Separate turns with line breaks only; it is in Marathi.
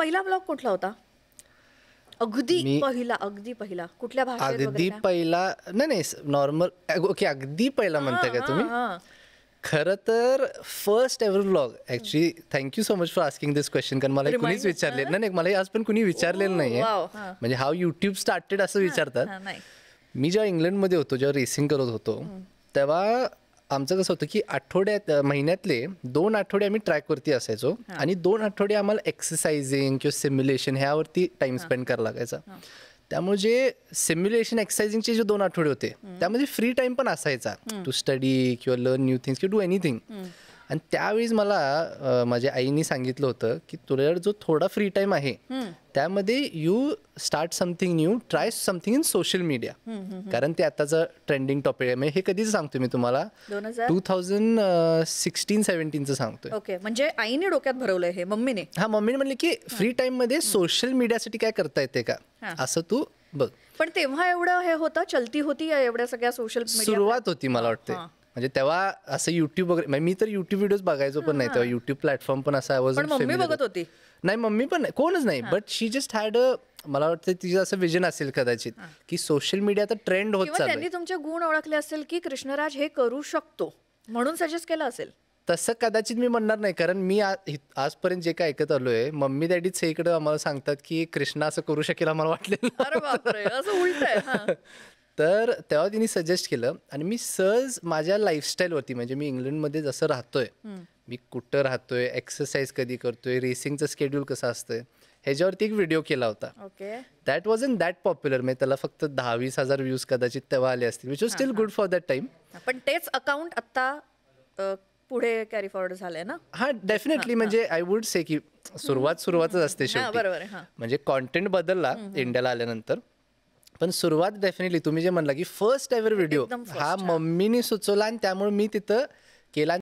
पहिला ब्लॉग कुठला होता? अगदी पहिला कुठल्या भाषेत?
अगदी पहिला नाही नॉर्मल. ओके, अगदी पहिला म्हणताय का तुम्ही? खरं तर first ever vlog actually. Thank you so much for asking this question. कारण मला कुणीच विचारले नाही, मला आज पण कुणी विचारलेलं नाहीये. म्हणजे हाऊ युट्यूब स्टार्टेड असं विचारतात. मी जेव्हा इंग्लंडमध्ये होतो, जेव्हा रेसिंग करत होतो, तेव्हा आमचं कसं होतं की महिन्यातले 2 आठवडे आम्ही ट्रॅकवरती असायचो आणि 2 आठवडे आम्हाला एक्सरसाइजिंग किंवा सिम्युलेशन ह्यावरती टाइम स्पेंड करायला लागायचा. त्यामुळे जे सिम्युलेशन एक्सरसाइजिंगचे जे 2 आठवडे होते त्यामध्ये फ्री टाइम पण असायचा टू स्टडी किंवा लर्न न्यू थिंग्स किंवा डू एनिथिंग. आणि त्यावेळेस मला माझ्या आईने सांगितलं होतं की तुला जो थोडा फ्री टाइम आहे त्यामध्ये you start something new, try something in social media. कारण ते आताचं ट्रेंडिंग टॉपिक आहे. हे कधीच सांगतोय मी तुम्हाला, 2016-17 सांगतोय.
ओके, म्हणजे आईने डोक्यात भरवलंय हे मम्मीने?
हा, मम्मीने म्हणले की फ्री टाइम मध्ये सोशल मीडियासाठी काय करता येते का, असं तू बघ.
पण तेव्हा एवढं हे होतं, चलती होती एवढ्या सगळ्या सोशल मीडिया?
सुरुवात होती मला वाटते. म्हणजे तेव्हा असं युट्यूब वगैरे, मी तर युट्यूब व्हिडिओज बघायचो पण नाही तेव्हा. युट्यूब प्लॅटफॉर्म पण असा
मम्मी बघत होती?
नाही, मम्मी पण कोणच नाही. बट शी जस्ट हॅड मला वाटतं तिचं असं विजन असेल कदाचित की सोशल मीडिया तर ट्रेंड होत चाललंय.
त्यांनी तुमचे गुण ओळखले असेल की कृष्णराज हे करू शकतो म्हणून सजेस्ट केलं असेल.
तसं कदाचित मी म्हणणार नाही, कारण मी आजपर्यंत जे काय ऐकत आलोय, मम्मी डॅडीच इकडे आम्हाला सांगतात की कृष्णा असं करू शकेल, आम्हाला वाटलेलं.
अरे बापरे, असं उलट आहे.
तर तेव्हा तिने सजेस्ट केलं आणि मी सहज माझ्या लाईफस्टाईलवरती, म्हणजे मी इंग्लंडमध्ये जसं राहतोय, मी कुठं राहतोय, एक्सरसाइज कधी करतोय, रेसिंगचं शेड्यूल कसं असतंय, ह्याच्यावरती एक व्हिडिओ केला होता. That was in that popular. म्हणजे त्याला फक्त 10-20 हजार व्ह्यूज कदाचित तेव्हा आले असतील, which was steel good for that time.
पण तेच अकाउंट आता पुढे कॅरी फॉरवर्ड झालंय ना?
हा, डेफिनेटली. म्हणजे आय वुड से की सुरुवातच असते शेवटी. म्हणजे कॉन्टेंट बदलला इंडियाला आल्यानंतर, पण सुरुवात डेफिनेटली तुम्ही जे म्हणला की फर्स्ट एव्हर व्हिडिओ हा मम्मीने सुचवला आणि त्यामुळे मी तिथं केला.